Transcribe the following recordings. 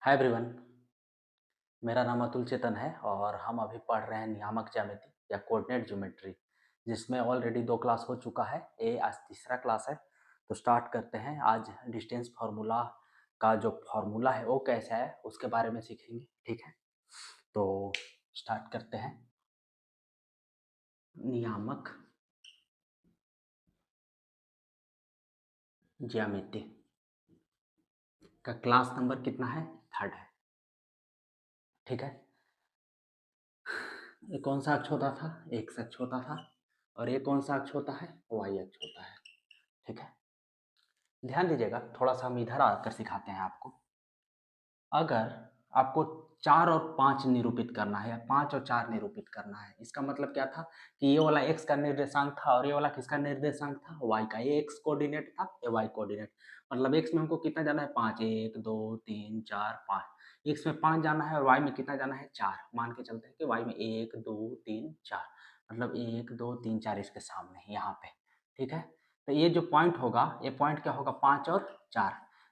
Hi everyone, मेरा नाम अतुल चेतन है और हम अभी पढ़ रहे हैं नियामक ज्यामिति या कोऑर्डिनेट ज्योमेट्री, जिसमें ऑलरेडी 2 क्लास हो चुका है। ये आज तीसरा क्लास है। तो स्टार्ट करते हैं। आज डिस्टेंस फार्मूला का जो फार्मूला है वो कैसा है उसके बारे में सीखेंगे। ठीक है, तो स्टार्ट करते हैं। नियामक ज्यामिति का क्लास नंबर कितना है? 3rd है। ठीक है, ये कौन सा अक्ष होता था? एक्स अक्ष होता था। और ये कौन सा अक्ष होता है? वाई अक्ष होता है। ठीक है, ध्यान दीजिएगा, थोड़ा सा हम इधर आकर सिखाते हैं आपको। अगर आपको 4 और 5 निरूपित करना है या 5 और 4 निरूपित करना है, इसका मतलब क्या था कि ये वाला x का निर्देशांक था और ये वाला किसका निर्देशांक था? y का। ये x कोऑर्डिनेट था, ये y कोऑर्डिनेट। मतलब x में हमको कितना जाना है? 5, 1 2 3 4 5। x में 5 जाना है और y में कितना जाना है? 4। मान के चलते हैं कि y में 1 2 3 4, मतलब 1 2 3 4 इसके सामने यहाँ पे। ठीक है, तो ये जो पॉइंट होगा, ये पॉइंट क्या होगा? 5 और 4।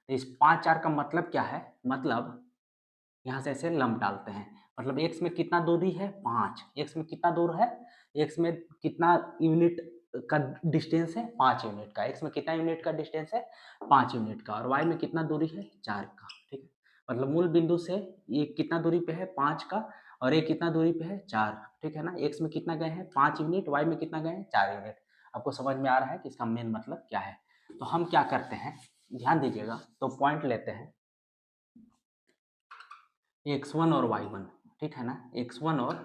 तो इस 5 4 का मतलब क्या है? मतलब यहाँ से ऐसे लंब डालते हैं। मतलब x में कितना दूरी है? 5। x में कितना दूर है? x में कितना यूनिट का डिस्टेंस है? 5 यूनिट का। x में कितना यूनिट का डिस्टेंस है? 5 यूनिट का। और y में कितना दूरी है? 4 का। ठीक है, मतलब मूल बिंदु से ये कितना दूरी पे है? 5 का। और ये कितना दूरी पे है? 4। ठीक है ना, x में कितना गए हैं? 5 यूनिट। y में कितना गए हैं? 4 यूनिट। आपको समझ में आ रहा है कि इसका मेन मतलब क्या है? तो हम क्या करते हैं, ध्यान दीजिएगा। तो पॉइंट लेते हैं x1 और y1। ठीक है ना, x1 और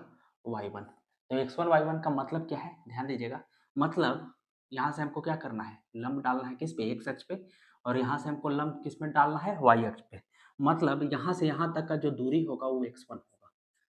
y1। तो x1 y1 का मतलब क्या है? ध्यान दीजिएगा। मतलब यहाँ से हमको क्या करना है? लंब डालना है किस पे? x अक्ष पे। और यहाँ से हमको लंब किस में डालना है? y अक्ष पे। मतलब यहाँ से यहाँ तक का जो दूरी होगा वो x1 होगा।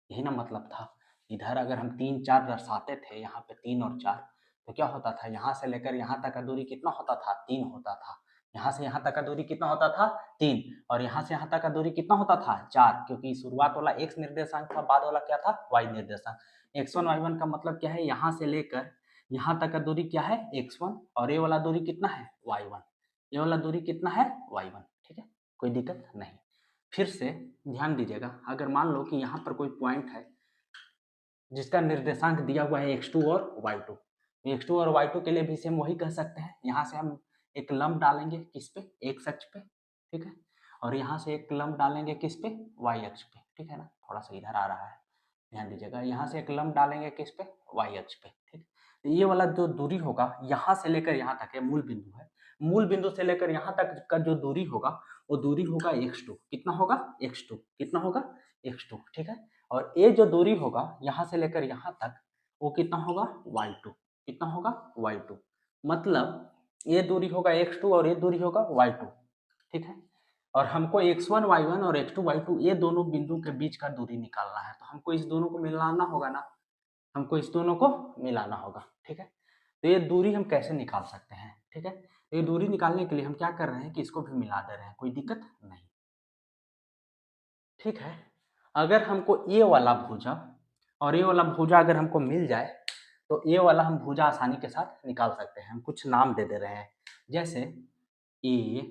यही ना मतलब था। इधर अगर हम 3 4 दर्शाते थे, यहाँ पे 3 और 4, तो क्या होता था? यहाँ से लेकर यहाँ तक का दूरी कितना होता था? 3 होता था। यहाँ से यहाँ तक का दूरी कितना होता था? 3। और यहाँ से यहाँ तक का दूरी कितना होता था? 4, क्योंकि शुरुआत वाला x निर्देशांक था, बाद वाला क्या था? y निर्देशांक। x1 y1 का मतलब क्या है? यहाँ से लेकर यहाँ तक का दूरी क्या है? x1। और ये वाला दूरी कितना है? y1। ये वाला दूरी कितना है? y1। ठीक है, कोई दिक्कत नहीं। फिर से ध्यान दीजिएगा, अगर मान लो कि यहाँ पर कोई पॉइंट है जिसका निर्देशांक दिया हुआ है x2 और y2, x2 और y2 के लिए भी सेम वही कह सकते हैं। यहाँ से हम एक लंब डालेंगे किस पे? x अक्ष पे। ठीक है, और यहाँ से एक लंब डालेंगे किस पे? y अक्ष पे। ठीक है ना, थोड़ा सा इधर आ रहा है, ध्यान दीजिएगा। यहाँ से एक लंब डालेंगे किस पे? y अक्ष पे। ठीक, तो ये वाला जो दूरी होगा यहाँ से लेकर यहाँ तक, है मूल बिंदु है, मूल बिंदु से लेकर यहाँ तक का जो दूरी होगा वो दूरी होगा x2। कितना होगा? x2। कितना होगा? x2। ठीक है, और ये जो दूरी होगा यहाँ से लेकर यहाँ तक वो कितना होगा? y2। कितना होगा? y2। मतलब ये दूरी होगा x2 और ये दूरी होगा y2। ठीक है, और हमको x1 y1 और x2 y2 ये दोनों बिंदु के बीच का दूरी निकालना है। तो हमको इस दोनों को मिलाना होगा ना, हमको इस दोनों को मिलाना होगा। ठीक है, तो ये दूरी हम कैसे निकाल सकते हैं? ठीक है, तो ये दूरी निकालने के लिए हम क्या कर रहे हैं कि इसको भी मिला दे रहे हैं, कोई दिक्कत नहीं। ठीक है, अगर हमको ये वाला भुजा और ये वाला भुजा अगर हमको मिल जाए तो ये वाला हम भुजा आसानी के साथ निकाल सकते हैं। हम कुछ नाम दे दे रहे हैं, जैसे ए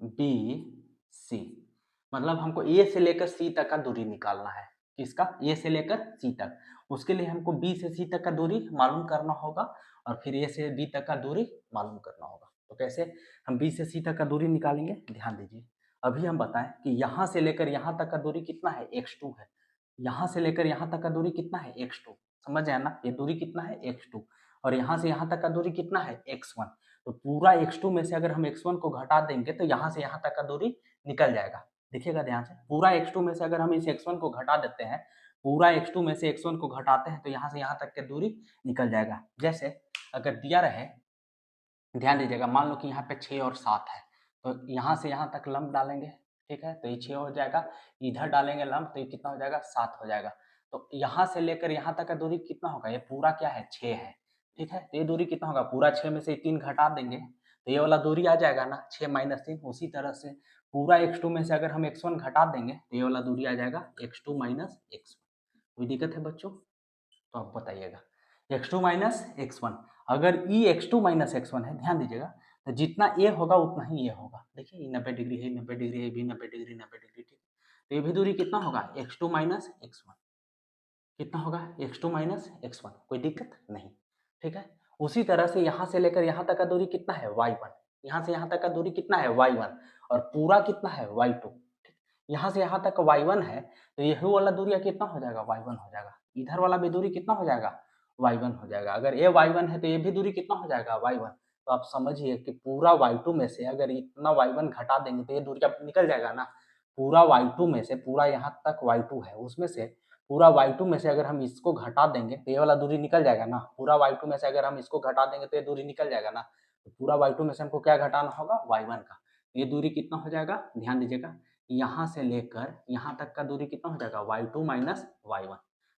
बी सी। मतलब हमको ए से लेकर सी तक का दूरी निकालना है। किसका? ए से लेकर सी तक। उसके लिए हमको बी से सी तक का दूरी मालूम करना होगा और फिर ए से बी तक का दूरी मालूम करना होगा। तो कैसे हम बी से सी तक का दूरी निकालेंगे? ध्यान दीजिए, अभी हम बताएं कि यहाँ से लेकर यहाँ तक का दूरी कितना है? x2 है। यहाँ से लेकर यहाँ तक का दूरी कितना है? x2। समझ आया ना, ये दूरी कितना है? x2। और यहाँ से यहाँ तक का दूरी कितना है? x1। तो पूरा x2 में से अगर हम x1 को घटा देंगे तो यहाँ से यहाँ तक का दूरी निकल जाएगा। देखिएगा ध्यान से, पूरा x2 में से अगर हम इस x1 को घटा देते हैं, पूरा x2 में से x1 को घटाते हैं तो यहाँ से यहाँ तक की दूरी निकल जाएगा। जैसे अगर दिया रहे, ध्यान दीजिएगा, मान लो कि यहाँ पे 6 और 7 है, तो यहाँ से यहाँ तक लंब डालेंगे। ठीक है, तो ये 6 हो जाएगा, इधर डालेंगे लंब तो ये कितना हो जाएगा? 7 हो जाएगा। तो यहाँ से लेकर यहाँ तक का दूरी कितना होगा? ये पूरा क्या है? 6 है। ठीक है, तो ये दूरी कितना होगा? पूरा 6 में से 3 घटा देंगे तो ये वाला दूरी आ जाएगा ना, 6 - 3। उसी तरह से पूरा x2 में से अगर हम x1 घटा देंगे तो ये वाला दूरी आ जाएगा x2 - x1। कोई दिक्कत है बच्चों? तो आप बताइएगा, x2 - x1। अगर e x2 - x1 है, ध्यान दीजिएगा, तो जितना ए होगा उतना ही ये होगा। देखिए 90 डिग्री है, 90 डिग्री है, भी 90 डिग्री, 90 डिग्री, ठीक। तो ये भी दूरी कितना होगा, x2 माइनस x1, कितना होगा, x2 माइनस x1, कोई दिक्कत नहीं, ठीक है। उसी तरह से यहाँ से लेकर यहाँ तक का दूरी कितना है, y1, यहाँ से यहाँ तक का दूरी कितना है, y1, और पूरा कितना है, y2। यहाँ से यहाँ तक y1 है, तो यही वाला दूरी कितना हो जाएगा, y1 हो जाएगा। इधर वाला भी दूरी कितना हो जाएगा, y1 हो जाएगा। अगर ये y1 है तो ये भी दूरी कितना हो जाएगा, y1। तो आप समझिए कि पूरा y2 में से अगर इतना y1 घटा देंगे तो ये दूरी अब निकल जाएगा ना। पूरा y2 में से, पूरा यहाँ तक y2 है, उसमें से पूरा y2 में से अगर हम इसको घटा देंगे तो ये वाला दूरी निकल जाएगा ना। पूरा y2 में से अगर हम इसको घटा देंगे तो ये दूरी निकल जाएगा ना। तो पूरा y2 में से हमको क्या घटाना होगा, y1 का। ये दूरी कितना हो जाएगा, ध्यान दीजिएगा, यहाँ से लेकर यहाँ तक का दूरी कितना हो जाएगा, y2 माइनस y1।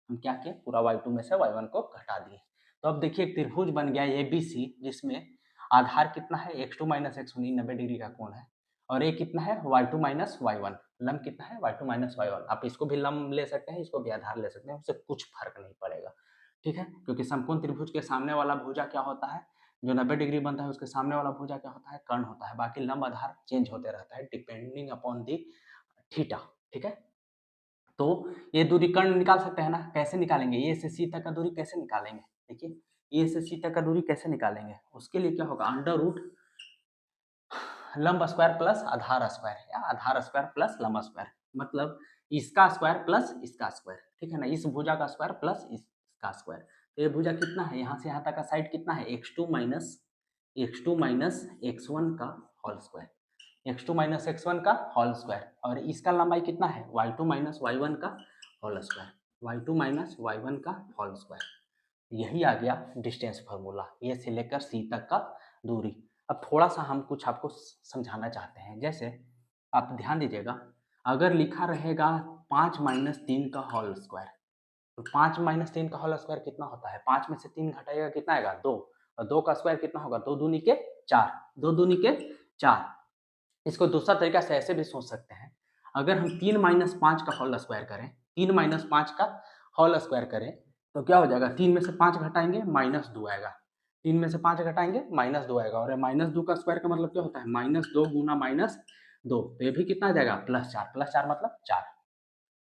हम क्या किए, पूरा y2 में से y1 को घटा दिए। तो अब देखिए एक त्रिभुज बन गया ABC, जिसमें आधार कितना है, x2 माइनस x1, 90 डिग्री का कोण है, और ये कितना है, y2 माइनस y1, लंब कितना है, y2 माइनस y1। आप इसको भी लंब ले सकते हैं, इसको भी आधार ले सकते हैं, उससे कुछ फर्क नहीं पड़ेगा, ठीक है। क्योंकि समकोण त्रिभुज के सामने वाला भुजा क्या होता है, जो 90 डिग्री बनता है, उसके सामने वाला भुजा क्या होता है, कर्ण होता है। बाकी लंब आधार चेंज होते रहता है डिपेंडिंग अपॉन दी थीटा, ठीक है। तो ये दूरी कर्ण निकाल सकते हैं ना, कैसे निकालेंगे, ए से सी तक का दूरी कैसे निकालेंगे, देखिए ए से सी तक का दूरी कैसे निकालेंगे। उसके लिए क्या होगा, अंडर रूट लंब स्क्वायर प्लस आधार स्क्वायर, या आधार स्क्वायर प्लस लंब स्क्वायर, मतलब इसका स्क्वायर प्लस इसका स्क्वायर, ठीक है ना। इस भुजा का स्क्वायर प्लस इसका स्क्वायर। तो ये भुजा कितना है, यहाँ से यहाँ तक का साइड कितना है, x2 माइनस x1 का whole square, x2 minus x1 का होल स्क्वायर, और इसका लंबाई कितना है, y2 माइनस y1 का whole square, y2 minus y1 का होल स्क्वायर। यही आ गया डिस्टेंस फार्मूला, ये से लेकर सी तक का दूरी। अब थोड़ा सा हम कुछ आपको समझाना चाहते हैं। जैसे आप ध्यान दीजिएगा, अगर लिखा रहेगा 5 माइनस 3 का होल स्क्वायर, तो 5 माइनस 3 का होल स्क्वायर कितना होता है, 5 में से 3 घटाएगा कितना आएगा, 2, और 2 का स्क्वायर कितना होगा, 2 दूनी के 4, 2 दूनी के 4। इसको दूसरा तरीका से ऐसे भी सोच सकते हैं, अगर हम 3 माइनस 5 का होल स्क्वायर करें, 3 माइनस 5 का होल स्क्वायर करें, तो क्या हो जाएगा, 3 में से 5 घटाएंगे -2 आएगा, 3 में से 5 घटाएंगे -2 आएगा, और -2 का स्क्वायर का मतलब क्या होता है, -2 गुना -2, तो ये भी कितना आ जाएगा, +4, +4 मतलब 4,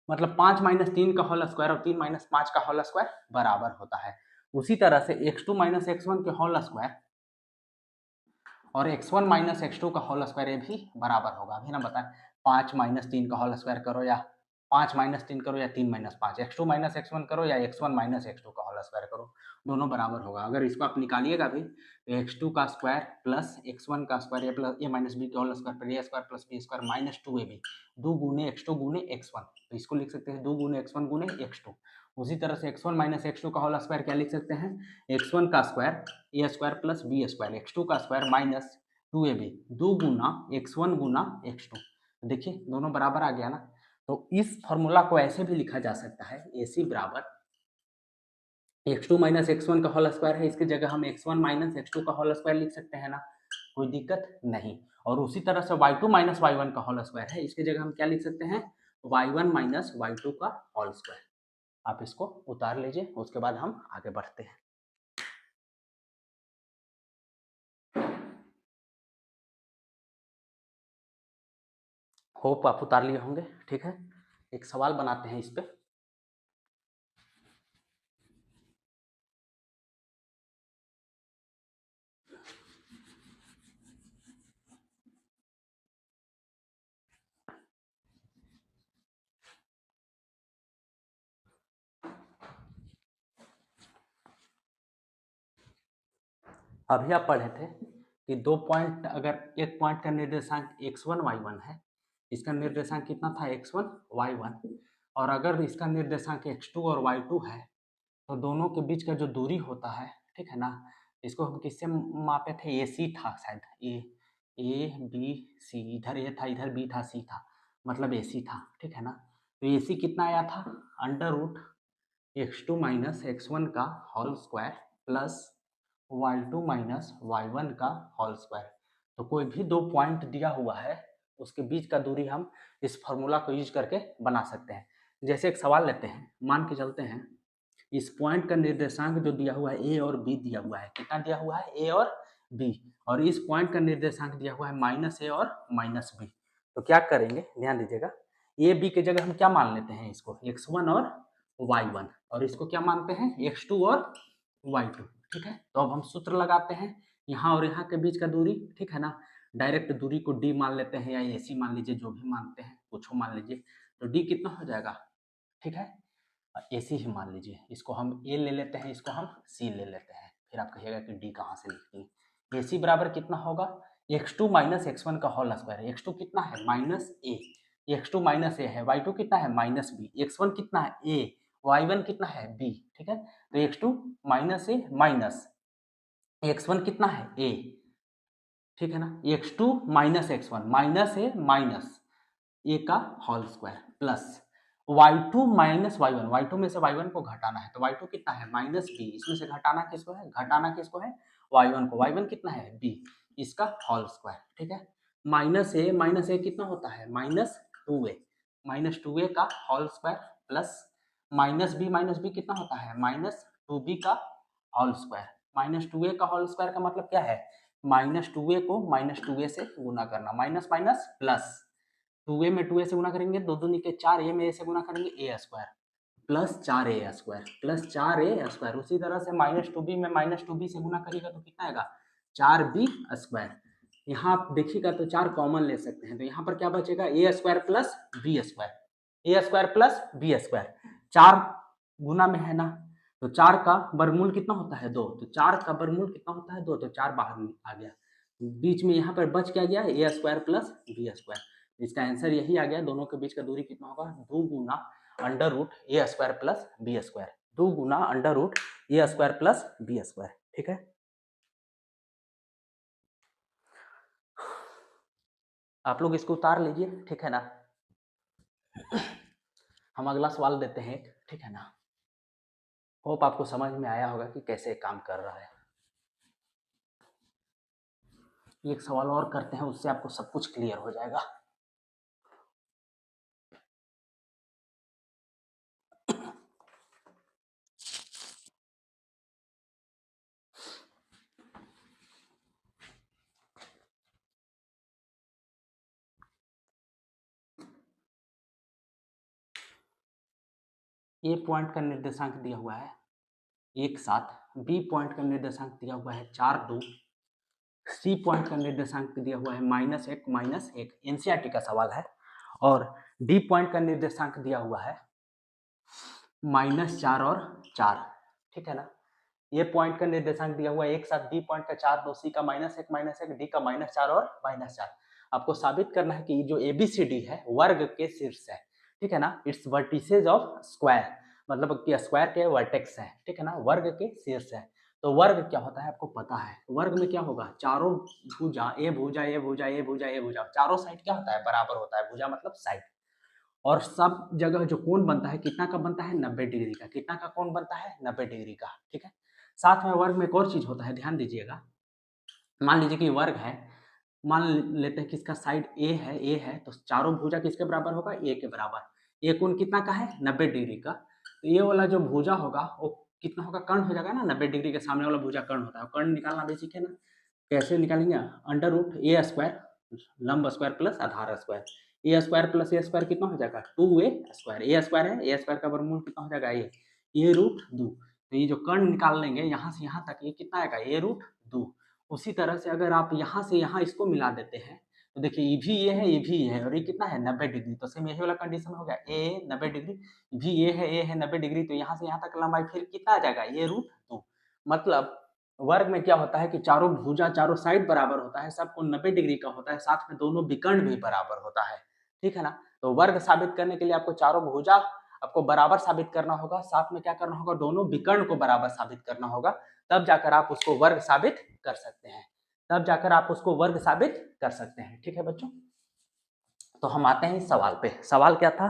मतलब 5 माइनस 3 का होल स्क्वायर और 3 माइनस 5 का होल स्क्वायर बराबर होता है। उसी तरह से x2 माइनस x1 के होल स्क्वायर और x1 माइनस x2 का होल स्क्वायर ये भी बराबर होगा। अभी ना बताएं, 5 माइनस 3 का होल स्क्वायर करो या 5 माइनस 3 करो या 3 माइनस 5, x2 माइनस x1 करो या x1 माइनस x2 का होल स्क्वायर करो, दोनों बराबर होगा। अगर इसको आप निकालिएगा भी, तो x2 का स्क्वायर प्लस x1 का square, A plus A minus B के होल स्क्वायर पर A square plus B square minus 2ab, 2 गुने x2 गुने x1, तो इसको लिख सकते हैं 2 गुने x1 गुने x2। उसी तरह से x1 माइनस x2 का होल स्क्वायर क्या लिख सकते हैं, x1 का square A square plus B square, x2 का स्क्वायर माइनस 2ab, 2 गुना x1 गुना x2। देखिए दोनों बराबर आ गया ना। तो इस फॉर्मूला को ऐसे भी लिखा जा सकता है, AC बराबर x2 माइनस x1 का होल स्क्वायर है, इसकी जगह हम x1 माइनस x2 का होल स्क्वायर लिख सकते हैं ना, कोई दिक्कत नहीं। और उसी तरह से y2 माइनस y1 का होल स्क्वायर है, इसकी जगह हम क्या लिख सकते हैं, y1 माइनस y2 का होल स्क्वायर। आप इसको उतार लीजिए, उसके बाद हम आगे बढ़ते हैं। होप आप उतार लिए होंगे, ठीक है। एक सवाल बनाते हैं इस पे। अभी आप पढ़े थे कि 2 पॉइंट, अगर एक पॉइंट का निर्देशांक x1 y1 है, इसका निर्देशांक कितना था, x1 y1, और अगर इसका निर्देशांक x2 और y2 है, तो दोनों के बीच का जो दूरी होता है, ठीक है ना, इसको हम किससे मापे थे, AC था शायद, ए बी सी, इधर ए था, इधर बी था, सी था, मतलब AC था, ठीक है ना। तो AC कितना आया था, under root x2 minus x1 का whole square plus y2 minus y1 का होल स्क्वायर। तो कोई भी 2 पॉइंट दिया हुआ है, उसके बीच का दूरी हम इस फॉर्मूला को यूज करके बना सकते हैं। जैसे एक सवाल लेते हैं, मान के चलते हैं इस पॉइंट का निर्देशांक जो दिया हुआ है A और B दिया हुआ है, कितना दिया हुआ है, A और B, और इस पॉइंट का निर्देशांक दिया हुआ है -a और -b। तो क्या करेंगे, ध्यान दीजिएगा, ए बी के जगह हम क्या मान लेते हैं, इसको x1 और y1, और इसको क्या मानते हैं, x2 और y2। ठीक है, तो अब हम सूत्र लगाते हैं, यहाँ और यहाँ के बीच का दूरी, ठीक है ना, डायरेक्ट दूरी को d मान लेते हैं या ac मान लीजिए, जो भी मानते हैं कुछ मान लीजिए। तो d कितना हो जाएगा, ठीक है, AC ही मान लीजिए, इसको हम A ले लेते हैं, इसको हम C ले लेते हैं, फिर आप कहिएगा कि D कहाँ से लिखती है। AC बराबर कितना होगा, x2 माइनस x1 का होल स्क्वायर। x2 कितना है, -a, x2 -a है, y2 कितना है, -b, x1 कितना है, a, y1 कितना है, b। ठीक है, तो x2 -a माइनस x1 कितना है, a, ठीक है ना, x2 minus x1 minus a minus a का whole square plus y2 minus y1, y2 में से y1 को घटाना है, तो y2 कितना है, -b, इसमें से घटाना किसको है, घटाना किसको है, y1 को, y1 कितना है, b, इसका होल स्क्वायर। ठीक है, माइनस ए कितना होता है, -2a का होल स्क्वायर प्लस -b कितना होता है, -2b का होल स्क्वायर। -2a का होल स्क्वायर का मतलब क्या है, -2a को -2a से गुना करना, माइनस माइनस प्लस, 2a में 2a से गुना करेंगे, दो दूनी के 4, a में a से गुना करेंगे, a square plus 4a square plus 4a square. उसी तरह से -2b में -2b से गुना करिएगा तो कितना आएगा, 4b स्क्वायर। यहाँ आप देखिएगा तो 4 कॉमन ले सकते हैं, तो यहाँ पर क्या बचेगा, a square plus b square, a square plus b square, 4 गुना में है ना, तो 4 का वर्गमूल कितना होता है, 2, तो 4 का वर्गमूल कितना होता है, 2, तो 4 बाहर आ गया, बीच में यहाँ पर बच क्या गया, a square plus b square. इसका आंसर यही आ गया, दोनों के बीच का दूरी कितना होगा, 2 गुना अंडर रूट ए स्क्वायर प्लस बी स्क्वायर, 2 गुना अंडर रूट ए स्क्वायर प्लस बी स्क्वायर। ठीक है, आप लोग इसको उतार लीजिए, ठीक है ना। हम अगला सवाल देते हैं, ठीक है ना। होप आपको समझ में आया होगा कि कैसे काम कर रहा है। एक सवाल और करते हैं, उससे आपको सब कुछ क्लियर हो जाएगा। ए पॉइंट का निर्देशांक दिया हुआ है 1 7, बी पॉइंट का निर्देशांक दिया हुआ है 4 2, सी पॉइंट का निर्देशांक दिया हुआ है -1 एनसीईआरटी का सवाल है, और डी पॉइंट का निर्देशांक दिया हुआ है -4 और 4। ठीक है ना, ये पॉइंट का निर्देशांक दिया हुआ है 1 7, बी पॉइंट का 4 2, सी का -1 डी का -4 और -4। आपको साबित करना है कि जो ABCD है वर्ग के शीर्ष है, ठीक है ना, इट्स वर्टिसेज ऑफ स्क्वायर, मतलब कि स्क्वायर के वर्टेक्स है, ठीक है ना, वर्ग के शीर्ष है। तो वर्ग क्या होता है आपको पता है, वर्ग में क्या होगा, चारों भुजा, ए भुजा ए भुजा ए भुजा ए भुजा, चारों साइड क्या होता है, बराबर होता है, भुजा मतलब साइड, और सब जगह जो कोण बनता है कितना का बनता है, 90 डिग्री का, कितना का कोण बनता है, 90 डिग्री का। ठीक है, साथ में वर्ग में एक और चीज होता है, ध्यान दीजिएगा, मान लीजिए कि वर्ग है, मान लेते हैं कि इसका साइड ए है, तो चारों भुजा किसके बराबर होगा, ए के बराबर। ए कोण कितना का है, 90 डिग्री का, तो ये वाला जो भुजा होगा वो कितना होगा, कर्ण हो जाएगा ना, 90 डिग्री के सामने वाला भुजा कर्ण होता है, कर्ण निकालना बेसिक है ना, कैसे निकालेंगे, अंडर रूट ए स्क्वायर लंब square plus Aadhaar square, A square plus A square कितना हो जाएगा, 2a स्क्वायर, ए स्क्वायर है, ए स्क्वायर का वर्गमूल कितना हो जाएगा, ए रूट 2, तो ये जो कर्ण निकाल लेंगे यहाँ से यहाँ तक, ये कितना आएगा, ए रूट 2। उसी तरह से अगर आप यहाँ से यहाँ इसको मिला देते हैं, तो देखिए ये भी ये है, ये भी ये है, और ये कितना है, 90 डिग्री, तो सेम यही वाला कंडीशन हो गया, ए 90 डिग्री, भी ये है 90 डिग्री, तो यहाँ से यहाँ तक लंबाई फिर कितना आ जाएगा, ए रूट 2। मतलब वर्ग में क्या होता है कि चारों भुजा, चारों साइड बराबर होता है, सब कोण 90 डिग्री का होता है, साथ में दोनों विकर्ण भी बराबर होता है। ठीक है ना, तो वर्ग साबित करने के लिए आपको चारों भुजा आपको बराबर साबित करना होगा, साथ में क्या करना होगा, दोनों विकर्ण को बराबर साबित करना होगा, तब जाकर आप उसको वर्ग साबित कर सकते हैं, तब जाकर आप उसको वर्ग साबित कर सकते हैं। ठीक है बच्चों, तो हम आते हैं इस सवाल पे। सवाल क्या था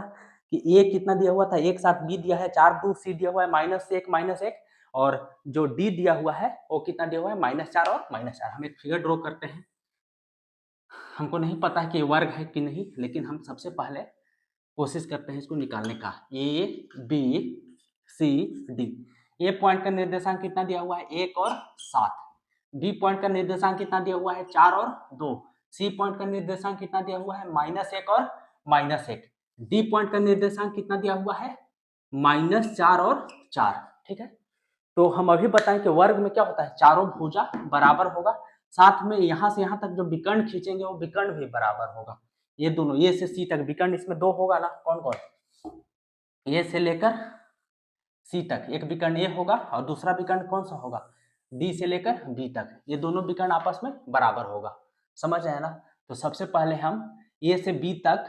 कि ए कितना दिया हुआ था, 1 7, बी दिया है 4 2, सी दिया हुआ है -1, और जो डी दिया हुआ है वो कितना दिया हुआ है, -4 और -4। हम एक फिगर ड्रॉ करते हैं, हमको नहीं पता है कि वर्ग है कि नहीं, लेकिन हम सबसे पहले कोशिश करते हैं इसको निकालने का। A B C D, A point का निर्देशांक कितना दिया हुआ है, 1 और 7, बी पॉइंट का निर्देशांक कितना दिया हुआ है 4 और 2, सी पॉइंट का निर्देशांक कितना दिया हुआ है -1 और -1, डी पॉइंट का निर्देशांक कितना दिया हुआ है -4 और 4, ठीक है। तो हम अभी बताएं कि वर्ग में क्या होता है, चारों भुजा बराबर होगा, साथ में यहां से यहां तक जो विकर्ण खींचेंगे वो विकर्ण भी बराबर होगा। ये दोनों ए से सी तक विकर्ण इसमें दो होगा ना, कौन कौन, ए से लेकर सी तक एक विकर्ण ए होगा और दूसरा विकर्ण कौन सा होगा, डी से लेकर बी तक, ये दोनों विकर्ण आपस में बराबर होगा, समझ आया ना। तो सबसे पहले हम ए से बी तक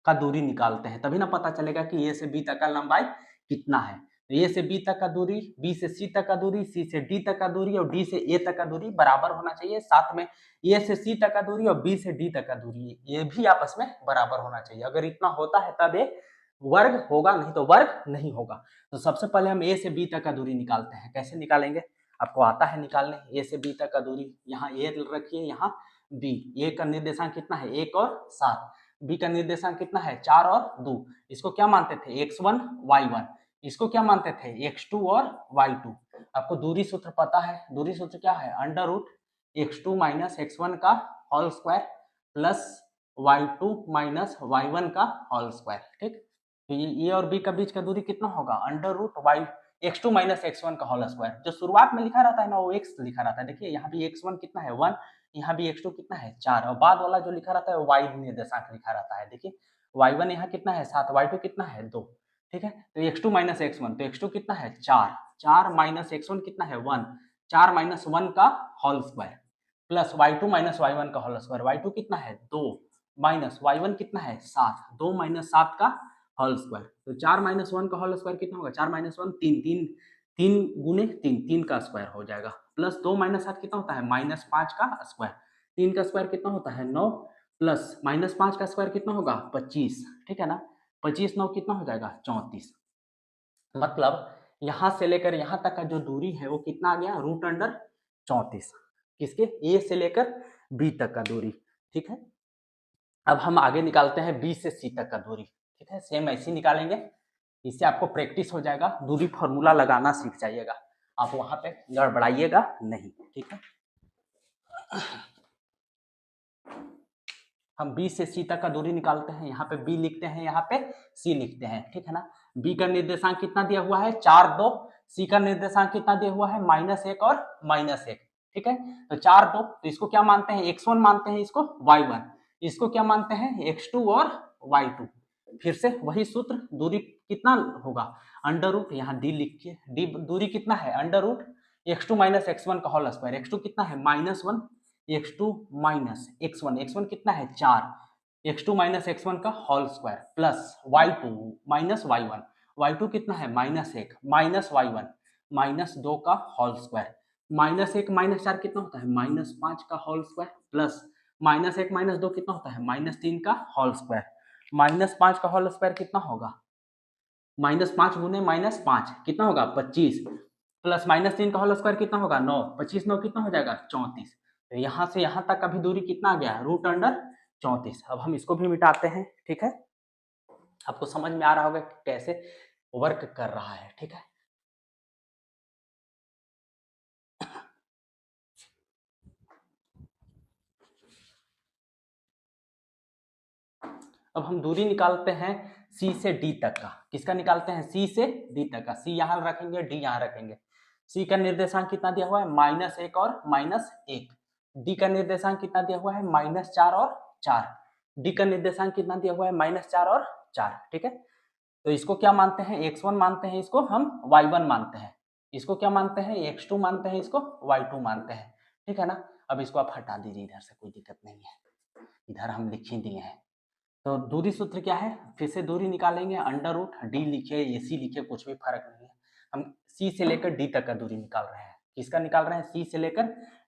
का दूरी निकालते हैं, तभी ना पता चलेगा कि ए से बी तक का लंबाई कितना है। ए से बी तक का दूरी, बी से सी तक का दूरी, सी से डी तक का दूरी और डी से ए तक का दूरी बराबर होना चाहिए, साथ में ए से सी तक का दूरी और बी से डी तक का दूरी ये भी आपस में बराबर होना चाहिए। अगर इतना होता है तब ये वर्ग होगा, नहीं तो वर्ग नहीं होगा। तो सबसे पहले हम ए से बी तक का दूरी निकालते हैं, कैसे निकालेंगे, आपको आता है निकालने। ए से बी तक का दूरी, यहाँ ए रखिए, यहाँ बी, ए का निर्देशांक कितना है 1 और 7, बी का निर्देशांक कितना है 4 और 2, इसको क्या मानते थे x1 y1, इसको क्या मानते थे x2 और y2। आपको दूरी सूत्र पता है, दूरी सूत्र क्या है under root x2 minus x1 का whole square plus y2 minus y1 का होल स्क्वायर, ठीक। तो ये और बी का बीच का दूरी कितना होगा under root y x2 minus x1 का होल स्क्वायर, जो शुरुआत में लिखा रहता है ना वो x लिखा रहता है, देखिए यहाँ भी x1 कितना है 1, यहाँ भी x2 कितना है 4 और बाद वाला जो लिखा रहता है y निर्देशांक लिखा रहता है, देखिए y1 यहाँ कितना है 7, y2 कितना है 2, ठीक है। तो x2 माइनस x1, तो x2 कितना है 4, 4 माइनस x1 कितना है 1, 4 माइनस 1 का whole square plus y2 minus y1 का होल स्क्वायर, y2 कितना है 2 माइनस y1 कितना है 7, 2 माइनस 7 का होल स्क्वायर, तो 4 माइनस 1 का होल स्क्वायर कितना होगा 4 माइनस 1 3, 3 3 गुने 3, 3 का स्क्वायर हो जाएगा, प्लस 2 माइनस 7 कितना होता है -5 का स्क्वायर, 3 का स्क्वायर कितना होता है 9 प्लस -5 का स्क्वायर कितना होगा 25, ठीक है ना। 25 9 कितना हो जाएगा 34, मतलब यहां से लेकर यहां तक का जो दूरी है वो कितना आ गया रूट अंडर 34, किसके ए से लेकर बी तक का दूरी, ठीक है। अब हम आगे निकालते हैं बी से सी तक का दूरी, ठीक है, सेम ऐसे निकालेंगे, इससे आपको प्रैक्टिस हो जाएगा, दूरी फॉर्मूला लगाना सीख जाइएगा, आप वहां पे गड़बड़ाइएगा नहीं, ठीक है। हम बी से सी तक का दूरी निकालते हैं, यहाँ पे बी लिखते हैं, यहाँ पे सी लिखते हैं, ठीक है ना। बी का निर्देशांक कितना दिया हुआ है 4 2, सी का निर्देशांक कितना दिया हुआ है -1 और -1, ठीक है। तो 4 2, तो इसको क्या मानते हैं x1 मानते हैं, इसको y1, इसको क्या मानते हैं x2 और y2, फिर से वही सूत्र, दूरी कितना होगा अंडर रूट, यहाँ डी लिखिए, डी दूरी कितना है under root x2 minus x1 का होल स्क्वायर, x2 कितना है -1, x2 माइनस x1, x1 कितना है 4, x2 माइनस x1 का whole square plus y2 minus y1, y2 कितना है -1 माइनस y1 -2 का होल स्क्वायर, -1 -4 कितना होता है -5 का होल स्क्वायर प्लस -1 -2 कितना होता है -3 का होल स्क्वायर, -5 का होल स्क्वायर कितना होगा -5 गुने -5 कितना होगा 25 प्लस -3 का होल स्क्वायर कितना होगा 9, 25 9 कितना हो जाएगा 34, तो यहाँ से यहाँ तक का भी दूरी कितना आ गया रूट अंडर 34। अब हम इसको भी मिटाते हैं, ठीक है, आपको समझ में आ रहा होगा कि कैसे वर्क कर रहा है, ठीक है। अब हम दूरी निकालते हैं सी से डी तक का, किसका निकालते हैं सी से डी तक का, सी यहाँ रखेंगे डी यहाँ रखेंगे। सी का निर्देशांक कितना दिया हुआ है -1 और -1, डी का निर्देशांक कितना दिया हुआ है -4 और 4, डी का निर्देशांक कितना दिया हुआ है -4 और 4, ठीक है। तो इसको क्या मानते हैं x1 मानते हैं, इसको हम y1 मानते हैं, इसको क्या मानते हैं x2 मानते हैं, इसको y2 मानते हैं, ठीक है ना। अब इसको आप हटा दीजिए इधर से, कोई दिक्कत नहीं है, इधर हम लिख ही दिए हैं। तो दूरी सूत्र क्या है, फिर से दूरी निकालेंगे अंडर रूट डी लिखिए ए सी लिखिए, कुछ भी फर्क नहीं है, हम सी से लेकर डी तक का दूरी निकाल रहे हैं, किसका निकाल रहे हैं सी से लेकर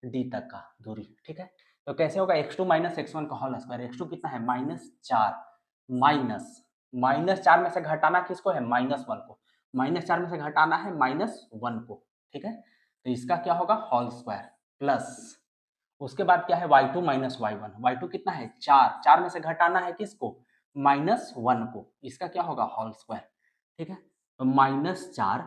डी तक का दूरी, ठीक है। तो कैसे होगा x2 माइनस x1 का होल स्क्वायर, x2 कितना है -4 -4 में से घटाना किसको है -1 को, -4 में से घटाना है -1 को, ठीक है। तो इसका क्या होगा होल स्क्वायर प्लस उसके बाद क्या है y2 माइनस y1, y2 कितना है 4, 4 में से घटाना है किसको -1 को, इसका क्या होगा होल स्क्वायर, ठीक है। तो -4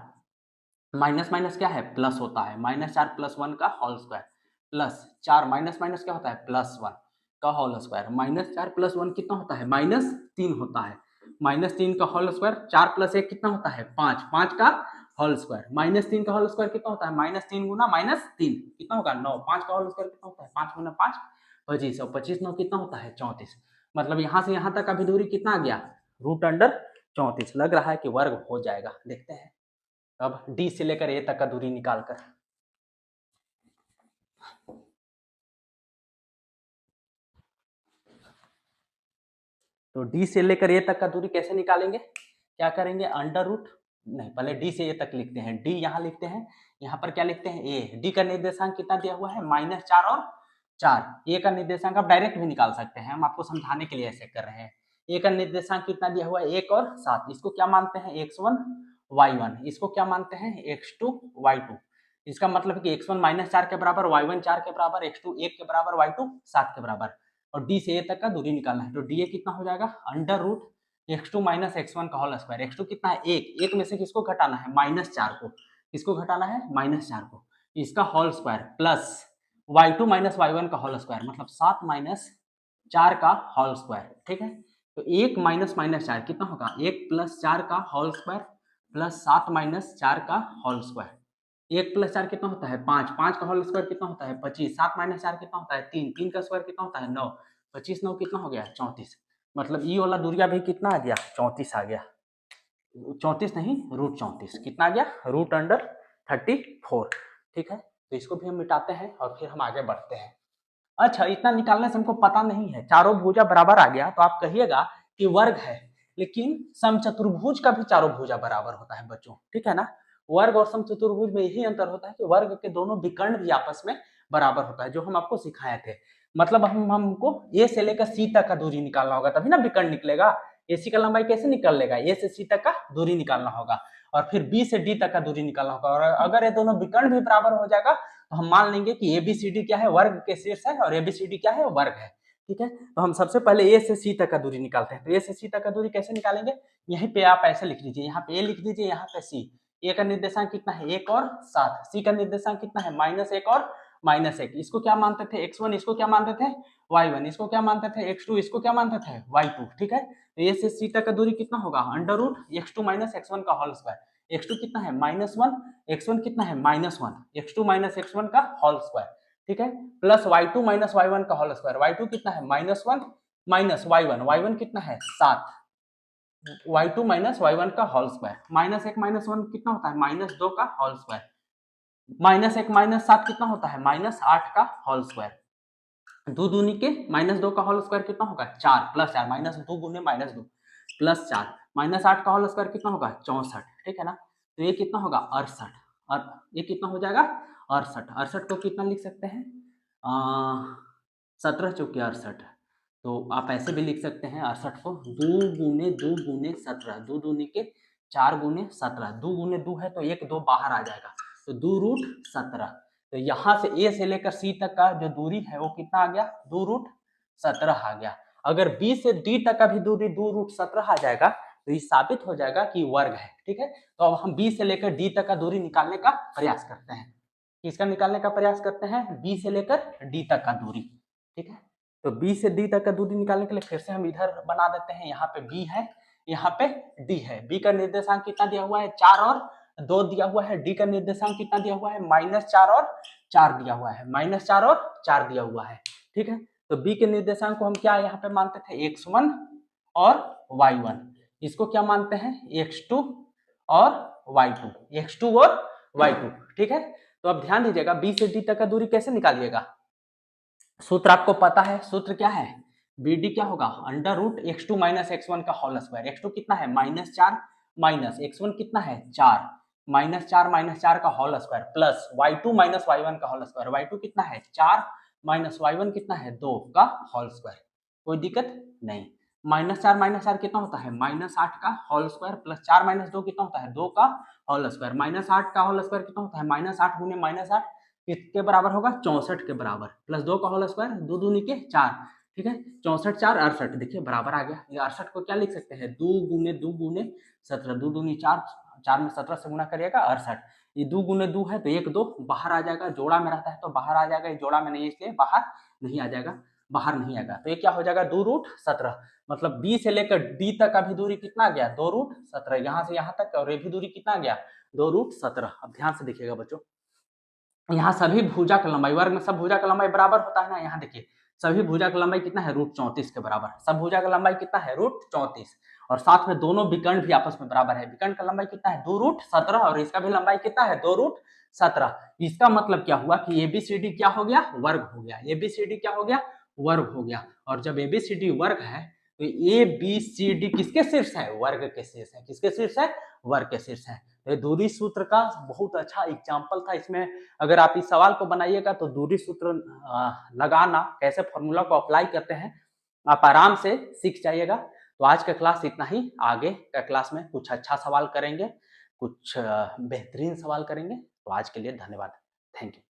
माइनस माइनस क्या है, प्लस होता है, -4 + 1 का whole square plus 4 minus minus क्या होता है, +1 का होल स्क्वायर, -4 + 1 कितना होता है, -3 होता है, -3 का होल स्क्वायर, 4 + 1 कितना होता है, 5, 5 का होल स्क्वायर, -3 का होल स्क्वायर कितना होता है, -3 गुना -3 कितना होगा, 9, 5 का होल स्क्वायर कितना होता है, 5 गुना 5 25, और 25 9 कितना होता है, 34। मतलब यहाँ से यहाँ तक अभी दूरी कितना आ गया, √34। लग रहा है कि वर्ग हो जाएगा, देखते हैं अब डी से लेकर ए तक का दूरी निकालकर। तो डी से लेकर ए तक का दूरी कैसे निकालेंगे, क्या करेंगे, अंडर रूट, नहीं पहले डी से ए तक लिखते हैं, डी यहाँ लिखते हैं, यहाँ पर क्या लिखते हैं, ए, डी का निर्देशांक कितना दिया हुआ है, -4 और 4, ए का निर्देशांक आप डायरेक्ट भी निकाल सकते हैं, हम आपको समझाने के लिए ऐसे कर रहे हैं। ए का निर्देशांक कितना दिया हुआ है, 1 और 7, इसको क्या मानते हैं, x1 y1, इसको क्या मानते हैं, x2 y2। इसका मतलब है कि x1 -4 के बराबर, y1 4 के बराबर, x2 1 के बराबर, y2 7 के बराबर, और डी से ए तक का दूरी निकालना है। तो डी ए कितना हो जाएगा, √x2 - x1 का होल स्क्वायर, x2 कितना है, 1, 1 में से किसको घटाना है, -4 को, किसको घटाना है, -4 को, इसका whole square plus y2 - y1 का होल स्क्वायर, मतलब 7 - 4 का होल स्क्वायर, ठीक है। तो 1 माइनस माइनस 4 कितना होगा, 1 + 4 का होल स्क्वायर प्लस 7 - 4 का होल स्क्वायर, 1 + 4 कितना होता है, 5, 5 का होल स्क्वायर कितना होता है, 25, 7 - 4 कितना होता है, 3, 3 का स्क्वायर कितना होता है, 9, 25 9 कितना हो गया, 34। मतलब ये वाला दूरिया भी कितना आ गया, 34 आ गया, 34 नहीं, √34 कितना आ गया, √34, ठीक है। तो इसको भी हम मिटाते हैं और फिर हम आगे बढ़ते हैं। अच्छा, इतना निकालने से हमको पता नहीं है, चारों भुजा बराबर आ गया तो आप कहिएगा कि वर्ग है, लेकिन समचतुर्भुज का भी चारों भुजा बराबर होता है बच्चों, ठीक है ना। वर्ग और समचतुर्भुज में यही अंतर होता है कि वर्ग के दोनों विकर्ण भी आपस में बराबर होता है, जो हम आपको सिखाए थे। मतलब हमको ए से लेकर सी तक का दूरी निकालना होगा, तभी ना विकर्ण निकलेगा। एसी का लंबाई कैसे निकल लेगा, ए से सी तक का दूरी निकालना होगा, और फिर बी से डी तक का दूरी निकालना होगा, और अगर ये दोनों विकर्ण भी बराबर हो जाएगा तो हम मान लेंगे कि एबीसीडी क्या है, वर्ग के शीर्ष है, और एबीसीडी क्या है, वर्ग है, ठीक है। तो हम सबसे पहले ए से सी तक का दूरी निकालते हैं। तो ए से सी तक का दूरी कैसे निकालेंगे, यहीं पे आप ऐसे लिख लीजिए, यहाँ पे ए लिख दीजिए, यहाँ पे सी। ए का निर्देशांक कितना है, 1 और 7, सी का निर्देशांक कितना है, -1 और -1। इसको क्या मानते थे, x1, इसको क्या मानते थे, y1, इसको क्या मानते थे, x2, इसको क्या मानते थे, y2, ठीक है। तो ए से सी तक का दूरी कितना होगा, √x2 - x1 का होल स्क्वायर, x2 कितना है, -1, x1 कितना है, -1, x2 - x1 का होल स्क्वायर, ठीक है, प्लस y2 - y1 का होल स्क्वायर, y2 कितना है, -1 माइनस y1, y1 कितना है, 7, y2 - y1 का होल स्क्वायर, -1 - 1 कितना होता है, -2 का होल स्क्वायर, -1 - 7 कितना होता है, -8 का होल स्क्वायर, दो दूनी के -2 का होल स्क्वायर कितना होगा, 4, प्लस 4, -2 गुने -2 प्लस 4, -8 का होल स्क्वायर कितना होगा, 64, ठीक है ना। तो ये कितना होगा, 68, और ये कितना हो जाएगा, 68, 68 को कितना लिख सकते हैं, 17 चौके 68। तो आप ऐसे भी लिख सकते हैं 68 को, 2 गुने 17, 2 दूनी के 4 गुने 17, 2 गुने 2 है तो 1 2 बाहर आ जाएगा, तो 2√17। तो यहाँ से ए से लेकर सी तक का जो दूरी है वो कितना आ गया, 2√17 आ गया। अगर बी से डी तक का भी दूरी 2√17 आ जाएगा तो ये साबित हो जाएगा कि वर्ग है, ठीक है। तो अब हम बी से लेकर डी तक का दूरी निकालने का प्रयास करते हैं। किसका निकालने का प्रयास करते हैं, बी से लेकर डी तक का दूरी, ठीक है। तो बी से डी तक का दूरी निकालने के लिए फिर से हम इधर बना देते हैं, यहाँ पे बी है, यहाँ पे डी है। बी का निर्देशांक कितना दिया हुआ है, 4 और 2 दिया हुआ है। डी का निर्देशांक कितना दिया हुआ है, -4 और 4 दिया हुआ है, -4 और 4 दिया हुआ है, ठीक है। तो बी के निर्देशांक को हम क्या यहाँ पे मानते थे, x1 और y1, इसको क्या मानते हैं, x2 और y2, x2 और y2, ठीक है। तो अब ध्यान दीजिएगा, बी से डी तक का दूरी कैसे निकालिएगा, सूत्र आपको पता है, सूत्र क्या है, बी डी क्या होगा, √x2 - x1 का होल स्क्वायर, x2 कितना है, -4 माइनस x1 कितना है, 4, -4 - 4 का whole square plus y2 - y1 का होल स्क्वायर, y2 कितना है, 4 माइनस y1 कितना है, 2 का होल स्क्वायर। कोई दिक्कत नहीं, -4 - 4 कितना होता है, -8 का होल स्क्वायर प्लस 4 - 2 कितना होता है, 2 का होल स्क्वायर, -8 का होल स्क्वायर कितना होता है, -8 गुने -8 किसके बराबर होगा, 64 के बराबर, प्लस 2 का होल स्क्वायर, 2 दूनी के 4, ठीक है। 64 4 68 देखिए बराबर आ गया। ये 68 को क्या लिख सकते हैं, 2 गुने 17, 2 दूनी 4, 4 में 17 से गुना करिएगा 68। ये 2 गुने 2 है तो 1 2 बाहर आ जाएगा, जोड़ा में रहता है तो बाहर आ जाएगा, ये जोड़ा में नहीं है इसलिए बाहर नहीं आ जाएगा, बाहर नहीं आएगा। तो ये क्या हो जाएगा 2 रूट 17, मतलब बी से लेकर डी तक अभी दूरी कितना गया 2 रूट 17, यहाँ से यहाँ तक, और ये भी दूरी कितना गया 2 रूट 17। अब ध्यान से देखिएगा बच्चों, यहाँ सभी भुजा का लंबाई, वर्ग में सब भुजा का लंबाई बराबर होता है ना, यहाँ देखिए सभी भुजा का लंबाई कितना है रूट 34 के बराबर, सब भुजा का लंबाई कितना है रूट 34, और साथ में दोनों विकर्ण भी आपस में बराबर है। विकर्ण का लंबाई कितना है 2 रूट 17, और इसका भी लंबाई कितना है 2 रूट 17। इसका मतलब क्या हुआ कि एबीसीडी क्या हो गया, वर्ग हो गया। एबीसीडी क्या हो गया, वर्ग हो गया। और जब एबीसीडी वर्ग है तो ए बी सी डी किसके शीर्ष है, वर्ग के शीर्ष है। किसके शीर्ष है, वर्ग के शीर्ष है। तो दूरी सूत्र का बहुत अच्छा एग्जाम्पल था। इसमें अगर आप इस सवाल को बनाइएगा तो दूरी सूत्र लगाना, कैसे फॉर्मूला को अप्लाई करते हैं, आप आराम से सीख जाइएगा। तो आज का क्लास इतना ही, आगे का क्लास में कुछ अच्छा सवाल करेंगे, कुछ बेहतरीन सवाल करेंगे। तो आज के लिए धन्यवाद, थैंक यू।